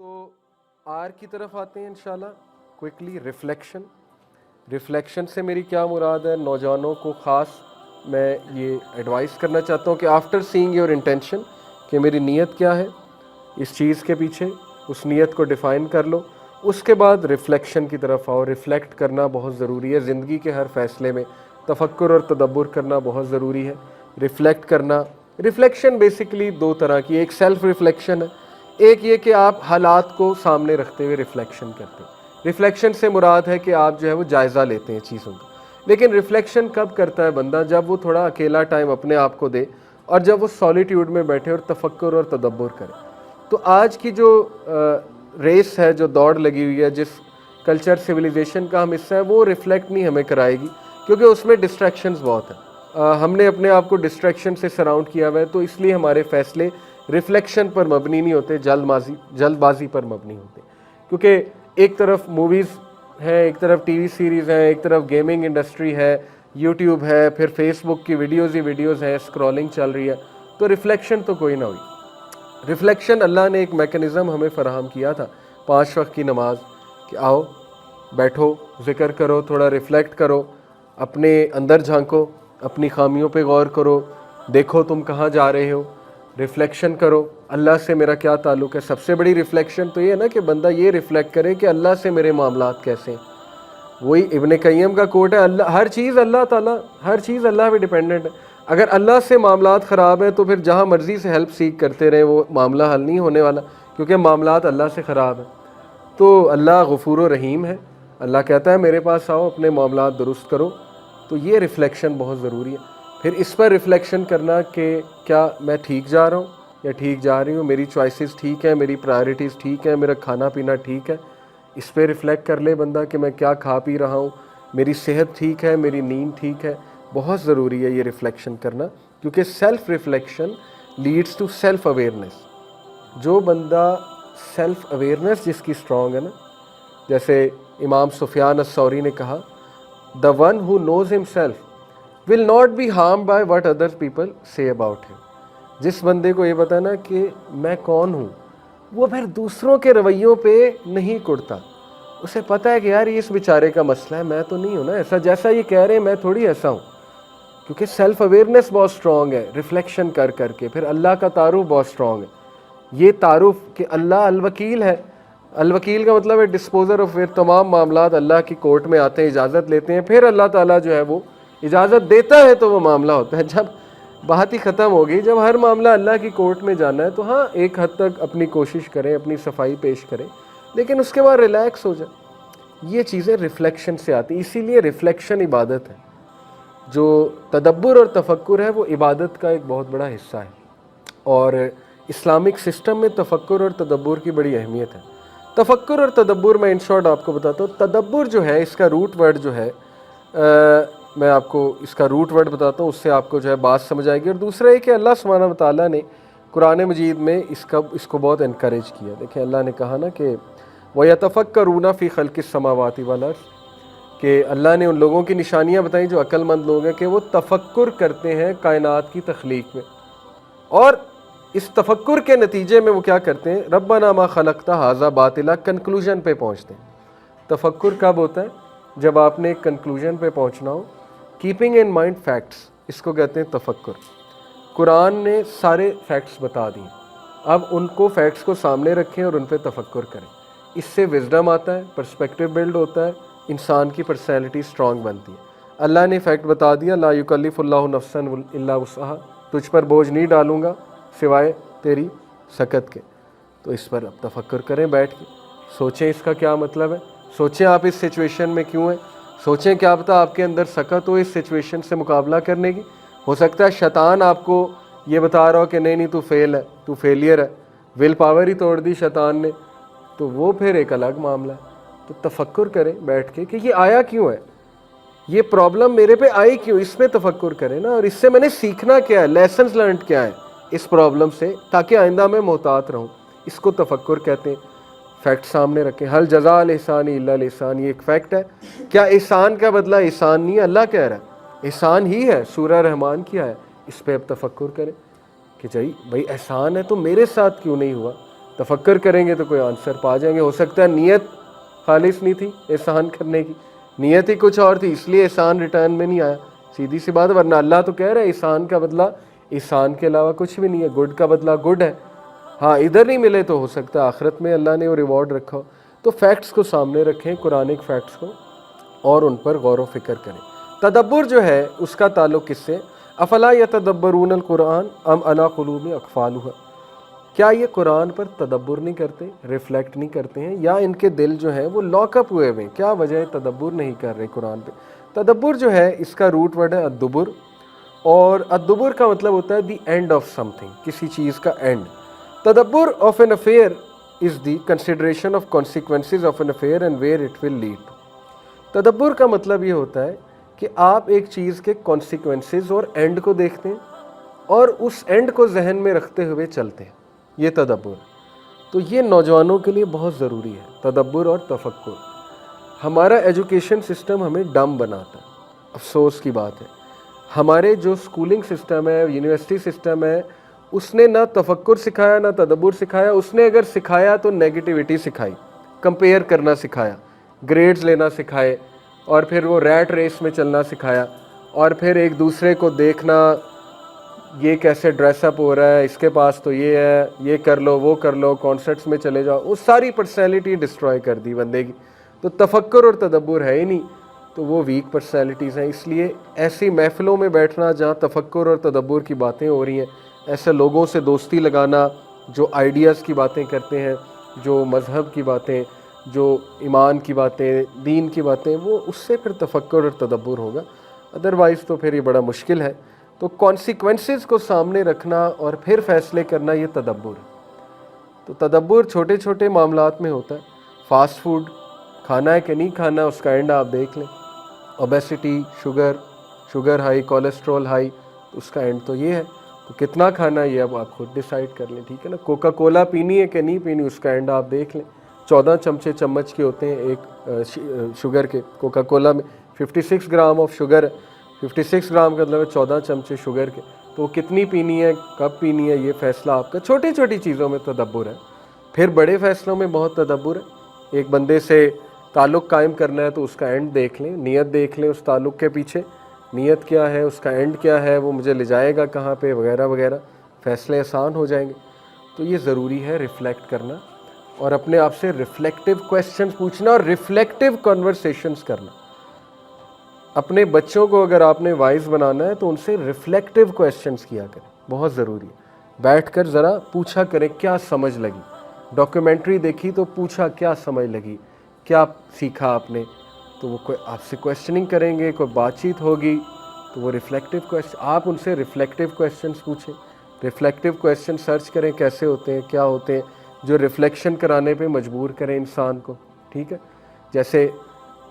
تو آر کی طرف آتے ہیں انشاءاللہ کوئکلی. ریفلیکشن سے میری کیا مراد ہے؟ نوجوانوں کو خاص میں یہ ایڈوائز کرنا چاہتا ہوں کہ آفٹر سینگ یور انٹینشن کہ میری نیت کیا ہے اس چیز کے پیچھے، اس نیت کو ڈیفائن کر لو. اس کے بعد ریفلیکشن کی طرف آؤ. ریفلیکٹ کرنا بہت ضروری ہے زندگی کے ہر فیصلے میں. تفکر اور تدبر کرنا بہت ضروری ہے. ریفلیکٹ کرنا، ریفلیکشن بیسیکلی دو طرح کی، ایک سیلف ریفلیکشن ہے، ایک یہ کہ آپ حالات کو سامنے رکھتے ہوئے ریفلیکشن کرتے ہیں. ریفلیکشن سے مراد ہے کہ آپ جو ہے وہ جائزہ لیتے ہیں چیزوں کا. لیکن ریفلیکشن کب کرتا ہے بندہ؟ جب وہ تھوڑا اکیلا ٹائم اپنے آپ کو دے اور جب وہ سولیٹیوڈ میں بیٹھے اور تفکر اور تدبر کرے. تو آج کی جو ریس ہے، جو دوڑ لگی ہوئی ہے، جس کلچر سویلائزیشن کا ہم حصہ ہے، وہ ریفلیکٹ نہیں ہمیں کرائے گی کیونکہ اس میں ڈسٹریکشنز بہت ہیں. ہم نے اپنے آپ کو ڈسٹریکشن سے سراؤنڈ کیا ہوا ہے، تو اس لیے ہمارے فیصلے ریفلیکشن پر مبنی نہیں ہوتے، جلد بازی پر مبنی ہوتے. کیونکہ ایک طرف موویز ہیں، ایک طرف ٹی وی سیریز ہیں، ایک طرف گیمنگ انڈسٹری ہے، یوٹیوب ہے، پھر فیس بک کی ویڈیوز ہی ویڈیوز ہیں، اسکرولنگ چل رہی ہے، تو ریفلیکشن تو کوئی نہ ہوئی. ریفلیکشن اللہ نے ایک میکنزم ہمیں فراہم کیا تھا، 5 وقت کی نماز، کہ آؤ بیٹھو، ذکر کرو، تھوڑا ریفلیکٹ کرو، اپنے اندر جھانکو، اپنی خامیوں پہ غور کرو، دیکھو تم کہاں جا رہے ہو، ریفلیکشن کرو اللہ سے میرا کیا تعلق ہے. سب سے بڑی ریفلیکشن تو یہ ہے نا کہ بندہ یہ ریفلیکٹ کرے کہ اللہ سے میرے معاملات کیسے ہیں. وہی ابن قیم کا کوٹ ہے، اللہ ہر چیز اللہ تعالیٰ، ہر چیز اللہ پہ ڈیپینڈنٹ ہے. اگر اللہ سے معاملات خراب ہیں تو پھر جہاں مرضی سے ہیلپ سیکھ کرتے رہیں وہ معاملہ حل نہیں ہونے والا، کیونکہ معاملات اللہ سے خراب ہیں. تو اللہ غفور و رحیم ہے، اللہ کہتا ہے میرے پاس آؤ، اپنے معاملات درست کرو. تو یہ ریفلیکشن بہت ضروری ہے. پھر اس پر ریفلیکشن کرنا کہ کیا میں ٹھیک جا رہا ہوں یا ٹھیک جا رہی ہوں، میری چوائسیز ٹھیک ہیں، میری پرائرٹیز ٹھیک ہیں، میرا کھانا پینا ٹھیک ہے. اس پہ ریفلیکٹ کر لے بندہ کہ میں کیا کھا پی رہا ہوں، میری صحت ٹھیک ہے، میری نیند ٹھیک ہے. بہت ضروری ہے یہ ریفلیکشن کرنا، کیونکہ self reflection leads to self awareness. جو بندہ سیلف اویئرنیس جس کی اسٹرانگ ہے نا، جیسے امام سفیان الثوری نے کہا، the one who knows himself will not be harmed by what other people say about him. جس بندے کو یہ پتا نا کہ میں کون ہوں، وہ پھر دوسروں کے رویوں پہ نہیں کڑتا. اسے پتہ ہے کہ یار یہ اس بیچارے کا مسئلہ ہے، میں تو نہیں ہوں نا ایسا، جیسا یہ کہہ رہے ہیں میں تھوڑی ایسا ہوں. کیونکہ سیلف اویئرنیس بہت اسٹرانگ ہے ریفلیکشن کر کر کے. پھر اللہ کا تعارف بہت اسٹرانگ ہے. یہ تعارف کہ اللہ الوکیل ہے. الوکیل کا مطلب ہے ڈسپوزر آف، پھر تمام معاملات اللہ کی کورٹ میں آتے ہیں، اجازت لیتے ہیں، پھر اللہ تعالیٰ جو ہے وہ اجازت دیتا ہے تو وہ معاملہ ہوتا ہے. جب بات ہی ختم ہوگی، جب ہر معاملہ اللہ کی کورٹ میں جانا ہے تو ہاں ایک حد تک اپنی کوشش کریں، اپنی صفائی پیش کریں، لیکن اس کے بعد ریلیکس ہو جائیں. یہ چیزیں ریفلیکشن سے آتی. اسی لیے ریفلیکشن عبادت ہے. جو تدبر اور تفکر ہے وہ عبادت کا ایک بہت بڑا حصہ ہے، اور اسلامک سسٹم میں تفکر اور تدبر کی بڑی اہمیت ہے. تفکر اور تدبر میں ان شارٹ آپ کو بتاتا ہوں. تدبر جو ہے اس کا روٹ ورڈ جو ہے، میں آپ کو اس کا روٹ ورڈ بتاتا ہوں، اس سے آپ کو جو ہے بات سمجھ آئے گی. اور دوسرا یہ کہ اللہ سبحانہ و تعالیٰ نے قرآن مجید میں اس کو بہت انکریج کیا. دیکھیں اللہ نے کہا نا کہ وَيَتَفَكَّرُونَ فِي خَلْقِ السَّمَاوَاتِ وَالْأَرْضِ، کہ اللہ نے ان لوگوں کی نشانیاں بتائیں جو عقل مند لوگ ہیں، کہ وہ تفکر کرتے ہیں کائنات کی تخلیق میں. اور اس تفکر کے نتیجے میں وہ کیا کرتے ہیں؟ ربنا ما خلقت ھذا باطلا، کنکلوژن پہ پہنچتے ہیں. تفکر کب ہوتا ہے؟ جب آپ نے ایک کنکلوژن پہ پہنچنا ہو. کیپنگ ان مائنڈ فیکٹس، اس کو کہتے ہیں تفکر. قرآن نے سارے فیکٹس بتا دیے، اب ان کو فیکٹس کو سامنے رکھیں اور ان پہ تفکر کریں. اس سے وزڈم آتا ہے، پرسپیکٹیو بلڈ ہوتا ہے، انسان کی پرسنالٹی اسٹرانگ بنتی ہے. اللہ نے فیکٹ بتا دیا، لا یکلف اللہ نفسا الا وسعها، تجھ پر بوجھ نہیں ڈالوں گا سوائے تیری سکت کے. تو اس پر اب تفکر کریں، بیٹھ کے سوچیں اس کا کیا مطلب ہے، سوچیں آپ اس سچویشن میں کیوں ہیں، سوچیں کیا پتہ آپ کے اندر سکت ہو اس سچویشن سے مقابلہ کرنے کی. ہو سکتا ہے شیطان آپ کو یہ بتا رہا ہو کہ نہیں تو فیل ہے، تو فیلئر ہے، ول پاور ہی توڑ دی شیطان نے، تو وہ پھر ایک الگ معاملہ ہے. تو تفکر کریں بیٹھ کے کہ یہ آیا کیوں ہے، یہ پرابلم میرے پہ آئی کیوں، اس پہ تفکر کریں نا. اور اس سے میں نے سیکھنا کیا ہے، لیسنز لرنڈ کیا ہے اس پرابلم سے، تاکہ آئندہ میں محتاط رہوں. اس کو تفکر کہتے ہیں. فیکٹ سامنے رکھیں. حل جزاء الاحسان الا الاحسان، یہ ایک فیکٹ ہے. کیا احسان کا بدلہ احسان نہیں ہے؟ اللہ کہہ رہا ہے احسان ہی ہے، سورہ رحمان کیا ہے. اس پہ اب تفکر کریں کہ بھائی احسان ہے تو میرے ساتھ کیوں نہیں ہوا، تفکر کریں گے تو کوئی آنسر پا جائیں گے. ہو سکتا ہے نیت خالص نہیں تھی احسان کرنے کی, نیت ہی کچھ اور تھی, اس لیے احسان ریٹرن میں نہیں آیا, سیدھی سی بات. ورنہ اللہ تو کہہ رہے ہیں احسان کا بدلہ احسان کے علاوہ کچھ بھی نہیں ہے, گڈ کا بدلہ گڈ ہے. ہاں ادھر نہیں ملے تو ہو سکتا ہے آخرت میں اللہ نے وہ ریوارڈ رکھا ہو. تو فیکٹس کو سامنے رکھیں, قرآنک فیکٹس کو, اور ان پر غور و فکر کریں. تدبر جو ہے اس کا تعلق کس سے؟ افلا یتدبرون القرآن ام علی قلوب اقفالها, کیا یہ قرآن پر تدبر نہیں کرتے, ریفلیکٹ نہیں کرتے ہیں, یا ان کے دل جو ہیں وہ لاک اپ ہوئے ہوئے ہیں؟ کیا وجہ ہے تدبر نہیں کر رہے قرآن پہ؟ تدبر جو ہے اس کا روٹ ورڈ ہے الدبر, اور الدبر کا مطلب ہوتا ہے the end of something, کسی چیز کا اینڈ. تدبر of an affair is the consideration of consequences of an affair and where it will lead. تدبر کا مطلب یہ ہوتا ہے کہ آپ ایک چیز کے کانسیکوینسز اور اینڈ کو دیکھتے ہیں اور اس اینڈ کو ذہن میں رکھتے ہوئے چلتے ہیں, یہ تدبر. تو یہ نوجوانوں کے لیے بہت ضروری ہے تدبر اور تفکر. ہمارا ایجوکیشن سسٹم ہمیں ڈم بناتا ہے, افسوس کی بات ہے. ہمارے جو سکولنگ سسٹم ہے, یونیورسٹی سسٹم ہے, اس نے نہ تفکر سکھایا نہ تدبر سکھایا. اس نے اگر سکھایا تو نیگیٹیوٹی سکھائی, کمپیئر کرنا سکھایا, گریڈز لینا سکھائے, اور پھر وہ ریٹ ریس میں چلنا سکھایا, اور پھر ایک دوسرے کو دیکھنا, یہ کیسے ڈریس اپ ہو رہا ہے, اس کے پاس تو یہ ہے, یہ کر لو وہ کر لو, کانسرٹس میں چلے جاؤ. وہ ساری پرسنالٹی ڈسٹروائے کر دی بندے کی. تو تفکر اور تدبر ہے ہی نہیں, تو وہ ویک پرسنالٹیز ہیں. اس لیے ایسی محفلوں میں بیٹھنا جہاں تفکر اور تدبر کی باتیں ہو رہی ہیں, ایسے لوگوں سے دوستی لگانا جو آئیڈیاز کی باتیں کرتے ہیں, جو مذہب کی باتیں, جو ایمان کی باتیں, دین کی باتیں, وہ اس سے پھر تفکر اور تدبر ہوگا. ادروائز تو پھر یہ بڑا مشکل ہے. تو کانسیکوینسز کو سامنے رکھنا اور پھر فیصلے کرنا, یہ تدبر ہے. تو تدبر چھوٹے چھوٹے معاملات میں ہوتا ہے. فاسٹ فوڈ کھانا ہے کہ نہیں کھانا, اس کا اینڈ آپ دیکھ لیں. Obesity, sugar high, cholesterol high, اس کا اینڈ تو یہ ہے. تو کتنا کھانا ہے یہ اب آپ خود ڈیسائیڈ کر لیں, ٹھیک ہے نا. کوکا کولا پینی ہے کہ نہیں پینی, اس کا اینڈ آپ دیکھ لیں. 14 چمچ کے ہوتے ہیں ایک شوگر کے. کوکا کولا میں 56 گرام آف شوگر ہے, 56 گرام کا مطلب ہے 14 چمچے شوگر کے. تو کتنی پینی ہے, کب پینی ہے, یہ فیصلہ آپ کا. چھوٹی چھوٹی چیزوں میں تدبر ہے. پھر بڑے فیصلوں میں بہت تدبر ہے. ایک بندے سے تعلق قائم کرنا ہے تو اس کا اینڈ دیکھ لیں, نیت دیکھ لیں, اس تعلق کے پیچھے نیت کیا ہے, اس کا اینڈ کیا ہے, وہ مجھے لے جائے گا کہاں پہ, وغیرہ وغیرہ. فیصلے آسان ہو جائیں گے. تو یہ ضروری ہے ریفلیکٹ کرنا, اور اپنے آپ سے ریفلیکٹیو کویسچنز پوچھنا, اور ریفلیکٹیو کنورسیشنز کرنا. اپنے بچوں کو اگر آپ نے وائز بنانا ہے تو ان سے ریفلیکٹیو کویسچنز کیا کریں, بہت ضروری ہے. بیٹھ کر ذرا پوچھا کریں کیا سمجھ لگی, ڈاکیومنٹری دیکھی تو پوچھا کیا سمجھ لگی, کیا سیکھا آپ نے. تو وہ کوئی آپ سے کویسچننگ کریں گے, کوئی بات چیت ہوگی, تو وہ ریفلیکٹیو کویسچن, آپ ان سے ریفلیکٹیو کویسچنز پوچھیں. ریفلیکٹیو کویسچن سرچ کریں کیسے ہوتے ہیں, کیا ہوتے ہیں, جو ریفلیکشن کرانے پہ مجبور کریں انسان کو, ٹھیک ہے. جیسے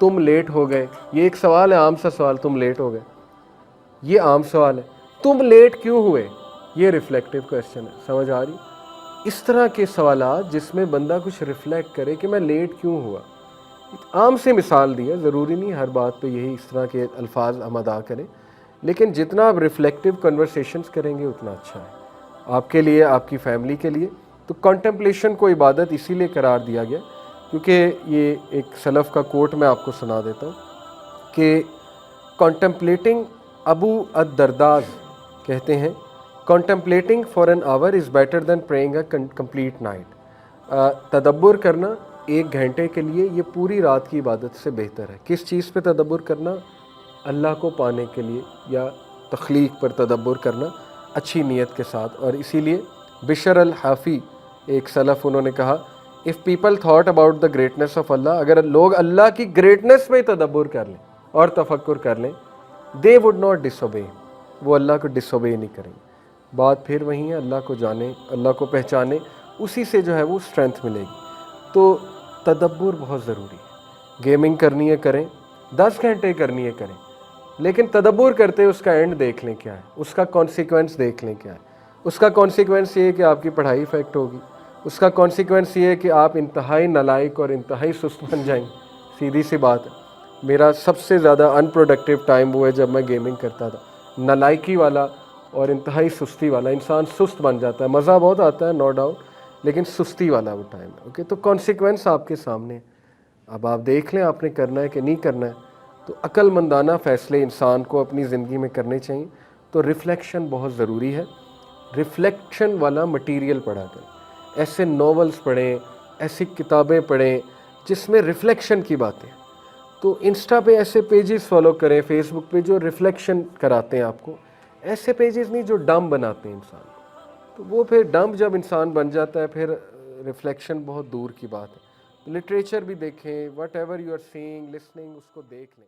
تم لیٹ ہو گئے, یہ ایک سوال ہے, عام سا سوال, تم لیٹ ہو گئے, یہ عام سوال ہے. تم لیٹ کیوں ہوئے, یہ ریفلیکٹیو کویسچن ہے. سمجھ آ رہی؟ اس طرح کے سوالات جس میں بندہ کچھ ریفلیکٹ کرے کہ میں لیٹ کیوں ہوا. عام سے مثال دی ہے, ضروری نہیں ہر بات پہ یہی اس طرح کے الفاظ ہم ادا کریں, لیکن جتنا آپ ریفلیکٹیو کنورسیشنز کریں گے اتنا اچھا ہے آپ کے لیے, آپ کی فیملی کے لیے. تو کنٹمپلیشن کو عبادت اسی لیے قرار دیا گیا کیونکہ یہ ایک سلف کا کوٹ میں آپ کو سنا دیتا ہوں کہ کنٹمپلیٹنگ, ابو الدرداز کہتے ہیں, contemplating for an hour is better than praying a complete night. تدبر کرنا 1 گھنٹے کے لیے یہ پوری رات کی عبادت سے بہتر ہے. کس چیز پہ تدبر کرنا؟ اللہ کو پانے کے لیے, یا تخلیق پر تدبر کرنا اچھی نیت کے ساتھ. اور اسی لیے بشر الحافی ایک سلف, انہوں نے کہا if people thought about the greatness of اللہ, اگر لوگ اللہ کی گریٹنس پہ تدبر کر لیں اور تفکر کر لیں, they would not disobey, وہ اللہ کو ڈس اوبے نہیں کریں. بات پھر وہیں ہے, اللہ کو جانیں, اللہ کو پہچانیں, اسی سے جو ہے وہ اسٹرینتھ ملے گی. تو تدبر بہت ضروری ہے. گیمنگ کرنی ہے کریں, 10 گھنٹے کرنی ہے کریں, لیکن تدبر کرتے اس کا اینڈ دیکھ لیں کیا ہے, اس کا کانسیکوینس دیکھ لیں کیا ہے. اس کا کانسیکوینس یہ ہے کہ آپ کی پڑھائی افیکٹ ہوگی, اس کا کانسیکوینس یہ ہے کہ آپ انتہائی نالائق اور انتہائی سست بن جائیں. سیدھی سی بات ہے. میرا سب سے زیادہ ان پروڈکٹیو ٹائم وہ ہے جب میں گیمنگ کرتا تھا. نالائکی والا اور انتہائی سستی والا, انسان سست بن جاتا ہے. مزہ بہت آتا ہے نو ڈاؤٹ, لیکن سستی والا وہ ٹائم ہے. اوکے, تو کانسیکوینس آپ کے سامنے ہے, اب آپ دیکھ لیں آپ نے کرنا ہے کہ نہیں کرنا ہے. تو عقل مندانہ فیصلے انسان کو اپنی زندگی میں کرنے چاہیے. تو ریفلیکشن بہت ضروری ہے. ریفلیکشن والا مٹیریل پڑھا کریں, ایسے ناولز پڑھیں, ایسی کتابیں پڑھیں جس میں ریفلیکشن کی باتیں. تو انسٹا پہ ایسے پیجز فالو کریں, فیس بک پہ جو ریفلیکشن کراتے ہیں آپ کو, ایسے پیجز نہیں جو ڈم بناتے ہیں انسان کو. تو وہ پھر ڈم جب انسان بن جاتا ہے پھر ریفلیکشن بہت دور کی بات ہے. لٹریچر بھی دیکھیں, whatever you are seeing listening, اس کو دیکھ لیں.